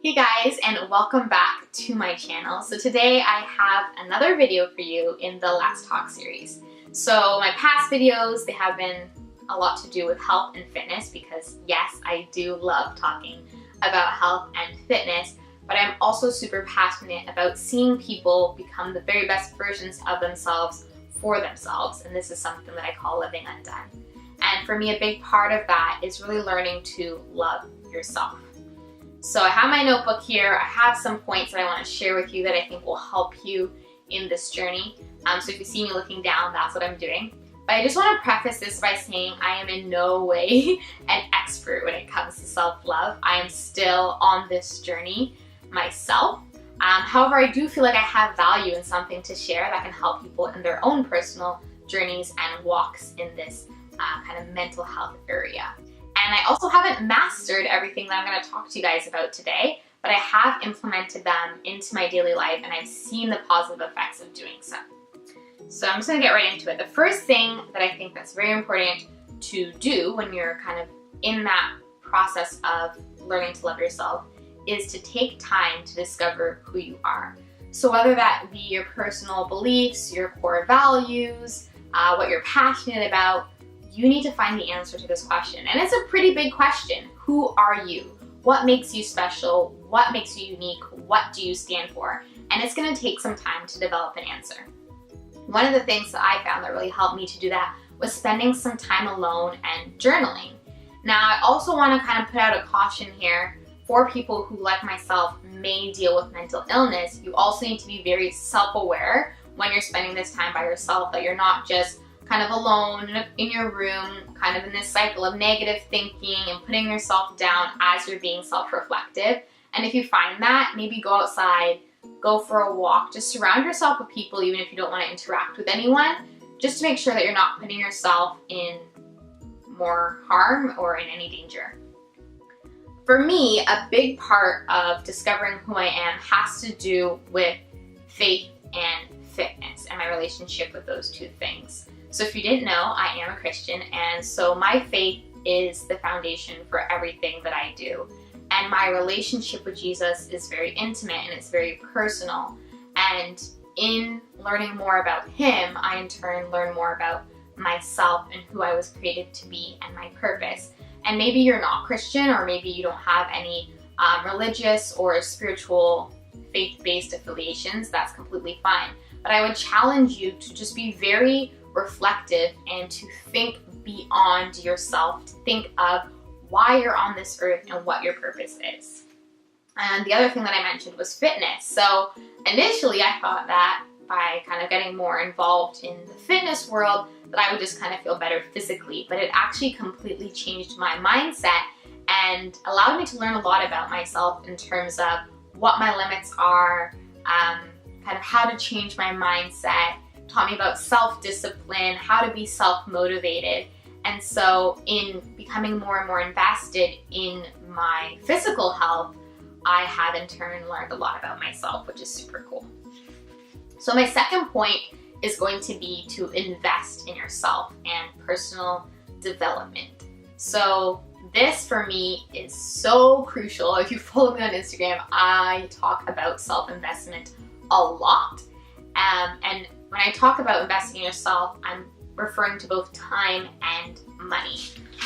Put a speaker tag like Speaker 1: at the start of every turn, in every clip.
Speaker 1: Hey guys, and welcome back to my channel. So today I have another video for you in the Let's Talk series. So my past videos, they have been a lot to do with health and fitness because yes, I do love talking about health and fitness, but I'm also super passionate about seeing people become the very best versions of themselves for themselves, and this is something that I call living undone. And for me, a big part of that is really learning to love yourself. So I have my notebook here. I have some points that I want to share with you that I think will help you in this journey. So if you see me looking down, that's what I'm doing. But I just want to preface this by saying I am in no way an expert when it comes to self-love. I am still on this journey myself. However, I do feel like I have value and something to share that can help people in their own personal journeys and walks in this kind of mental health area. And I also haven't mastered everything that I'm going to talk to you guys about today, but I have implemented them into my daily life and I've seen the positive effects of doing so. So I'm just going to get right into it. The first thing that I think that's very important to do when you're kind of in that process of learning to love yourself is to take time to discover who you are. So whether that be your personal beliefs, your core values, what you're passionate about, you need to find the answer to this question. And it's a pretty big question. Who are you? What makes you special? What makes you unique? What do you stand for? And it's going to take some time to develop an answer. One of the things that I found that really helped me to do that was spending some time alone and journaling. Now, I also want to kind of put out a caution here for people who, like myself, may deal with mental illness. You also need to be very self-aware when you're spending this time by yourself, that you're not just kind of alone in your room, kind of in this cycle of negative thinking and putting yourself down as you're being self-reflective. And if you find that, maybe go outside, go for a walk, just surround yourself with people even if you don't want to interact with anyone, just to make sure that you're not putting yourself in more harm or in any danger. For me, a big part of discovering who I am has to do with faith and fitness and my relationship with those two things. So if you didn't know, I am a Christian, and so my faith is the foundation for everything that I do. And my relationship with Jesus is very intimate and it's very personal. And in learning more about Him, I in turn learn more about myself and who I was created to be and my purpose. And maybe you're not Christian, or maybe you don't have any religious or spiritual faith-based affiliations. That's completely fine. But I would challenge you to just be very reflective and to think beyond yourself, to think of why you're on this earth and what your purpose is. And the other thing that I mentioned was fitness. So initially I thought that by kind of getting more involved in the fitness world that I would just kind of feel better physically, but it actually completely changed my mindset and allowed me to learn a lot about myself in terms of what my limits are, kind of how to change my mindset, taught me about self-discipline, how to be self-motivated. And so in becoming more and more invested in my physical health, I have in turn learned a lot about myself, which is super cool. So my second point is going to be to invest in yourself and personal development. So this for me is so crucial. If you follow me on Instagram, I talk about self-investment a lot. And when I talk about investing in yourself, I'm referring to both time and money.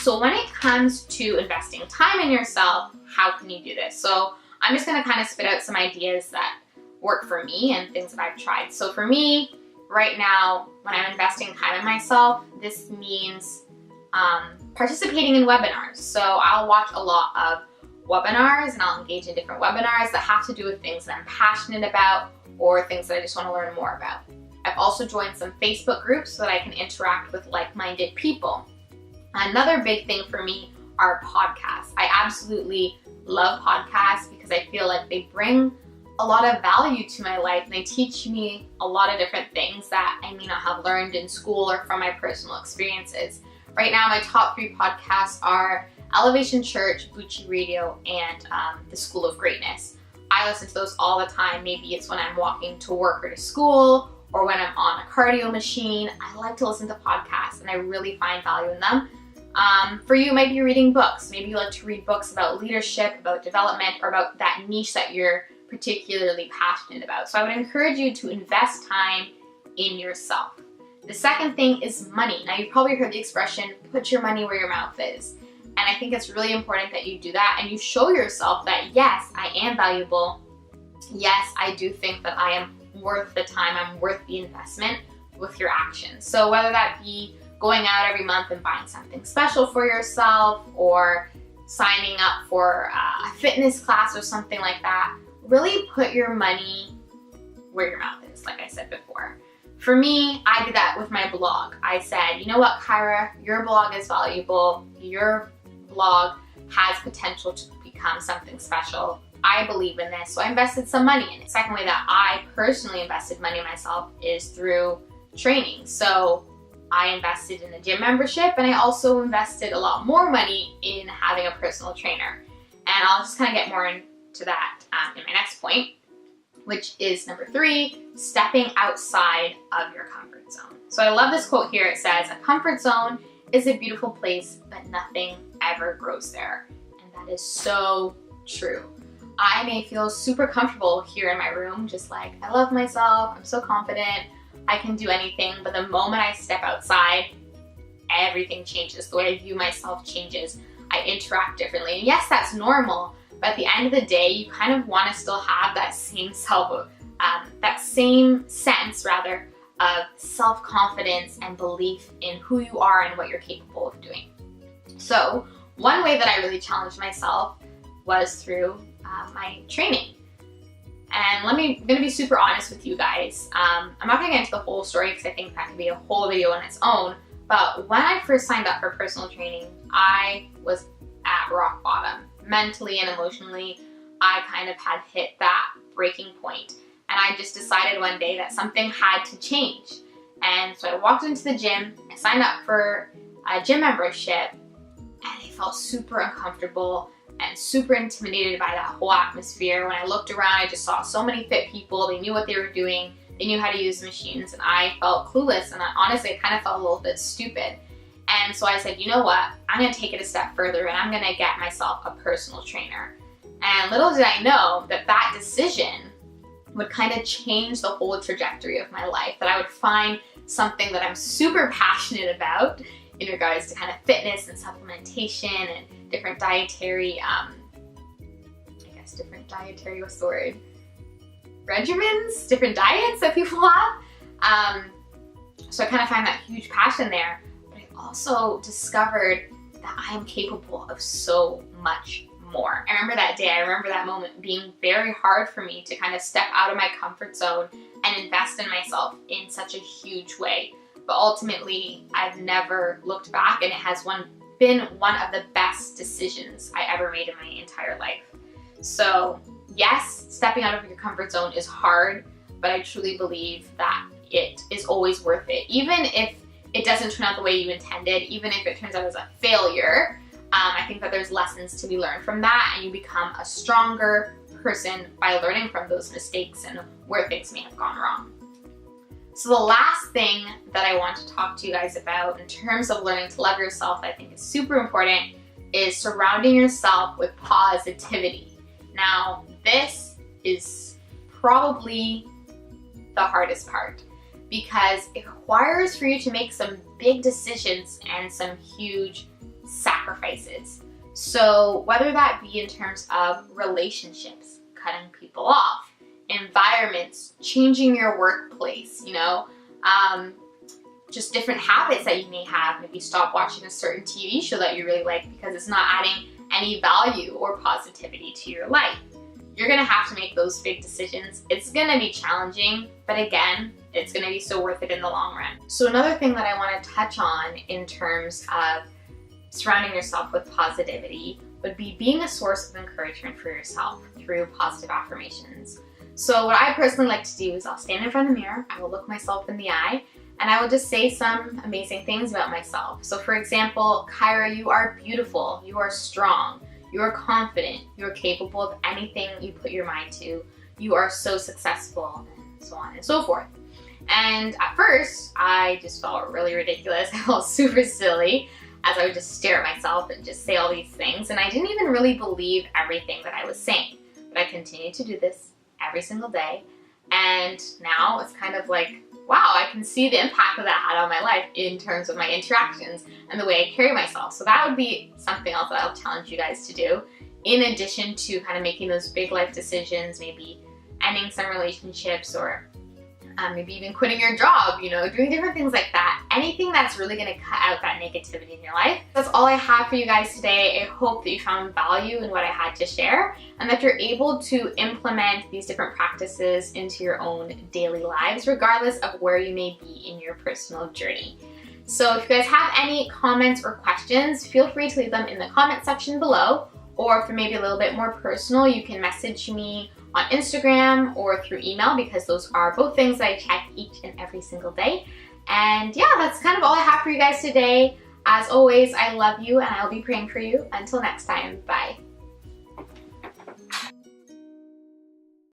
Speaker 1: So when it comes to investing time in yourself, how can you do this? So I'm just going to kind of spit out some ideas that work for me and things that I've tried. So for me, right now, when I'm investing time in myself, this means participating in webinars. So I'll watch a lot of webinars and I'll engage in different webinars that have to do with things that I'm passionate about or things that I just want to learn more about. I've also joined some Facebook groups so that I can interact with like-minded people. Another big thing for me are podcasts. I absolutely love podcasts because I feel like they bring a lot of value to my life and they teach me a lot of different things that I may not have learned in school or from my personal experiences. Right now, my top 3 podcasts are Elevation Church, Bucci Radio, and The School of Greatness. I listen to those all the time. Maybe it's when I'm walking to work or to school, or when I'm on a cardio machine. I like to listen to podcasts and I really find value in them. For you, it might be reading books. Maybe you like to read books about leadership, about development, or about that niche that you're particularly passionate about. So I would encourage you to invest time in yourself. The second thing is money. Now, you've probably heard the expression, put your money where your mouth is. And I think it's really important that you do that and you show yourself that, yes, I am valuable. Yes, I do think that I am worth the time, I'm worth the investment with your actions. So whether that be going out every month and buying something special for yourself, or signing up for a fitness class or something like that, really put your money where your mouth is, like I said before. For me, I did that with my blog. I said, you know what, Kairah, your blog is valuable. Your blog has potential to become something special. I believe in this, so I invested some money in it. Second way that I personally invested money in myself is through training. So I invested in a gym membership, and I also invested a lot more money in having a personal trainer. And I'll just kind of get more into that in my next point, which is number 3, stepping outside of your comfort zone. So I love this quote here. It says, "A comfort zone is a beautiful place, but nothing ever grows there." And that is so true. I may feel super comfortable here in my room, just like, I love myself, I'm so confident, I can do anything, but the moment I step outside, everything changes. The way I view myself changes. I interact differently. And yes, that's normal, but at the end of the day, you kind of want to still have that same sense of self-confidence and belief in who you are and what you're capable of doing. So one way that I really challenged myself was through my training. And I'm gonna be super honest with you guys. I'm not gonna get into the whole story because I think that could be a whole video on its own. But when I first signed up for personal training, I was at rock bottom. Mentally and emotionally, I kind of had hit that breaking point. And I just decided one day that something had to change. And so I walked into the gym, I signed up for a gym membership, and I felt super uncomfortable and super intimidated by that whole atmosphere. When I looked around, I just saw so many fit people. They knew what they were doing. They knew how to use the machines, and I felt clueless, and honestly, I kind of felt a little bit stupid. And so I said, you know what? I'm gonna take it a step further, and I'm gonna get myself a personal trainer. And little did I know that that decision would kind of change the whole trajectory of my life, that I would find something that I'm super passionate about in regards to kind of fitness and supplementation and different dietary, what's the word? Regimens, different diets that people have. So I kind of find that huge passion there, but I also discovered that I am capable of so much more. I remember that day, I remember that moment being very hard for me to kind of step out of my comfort zone and invest in myself in such a huge way. But ultimately, I've never looked back, and it has been one of the best decisions I ever made in my entire life. So yes, stepping out of your comfort zone is hard, but I truly believe that it is always worth it. Even if it doesn't turn out the way you intended, even if it turns out as a failure, I think that there's lessons to be learned from that, and you become a stronger person by learning from those mistakes and where things may have gone wrong. So the last thing that I want to talk to you guys about in terms of learning to love yourself, that I think is super important, is surrounding yourself with positivity. Now, this is probably the hardest part because it requires for you to make some big decisions and some huge sacrifices. So whether that be in terms of relationships, cutting people off, environments, changing your workplace, just different habits that you may have. Maybe stop watching a certain TV show that you really like because it's not adding any value or positivity to your life. You're gonna have to make those big decisions. It's gonna be challenging, but again, it's gonna be so worth it in the long run. So another thing that I wanna touch on in terms of surrounding yourself with positivity would be being a source of encouragement for yourself through positive affirmations. So what I personally like to do is I'll stand in front of the mirror, I will look myself in the eye, and I will just say some amazing things about myself. So for example, Kairah, you are beautiful, you are strong, you are confident, you are capable of anything you put your mind to, you are so successful, and so on and so forth. And at first, I just felt really ridiculous, I felt super silly. as I would just stare at myself and just say all these things, and I didn't even really believe everything that I was saying. But I continued to do this every single day, and now it's kind of like, wow, I can see the impact that had on my life in terms of my interactions and the way I carry myself. So that would be something else that I'll challenge you guys to do, in addition to kind of making those big life decisions, maybe ending some relationships, or maybe even quitting your job, you know, doing different things like that. Anything that's really going to cut out that negativity in your life. That's all I have for you guys today. I hope that you found value in what I had to share, and that you're able to implement these different practices into your own daily lives, regardless of where you may be in your personal journey. So if you guys have any comments or questions, feel free to leave them in the comment section below, or if they're maybe a little bit more personal, you can message me on Instagram or through email, because those are both things that I check each and every single day. And yeah, that's kind of all I have for you guys today. As always, I love you and I'll be praying for you. Until next time, bye.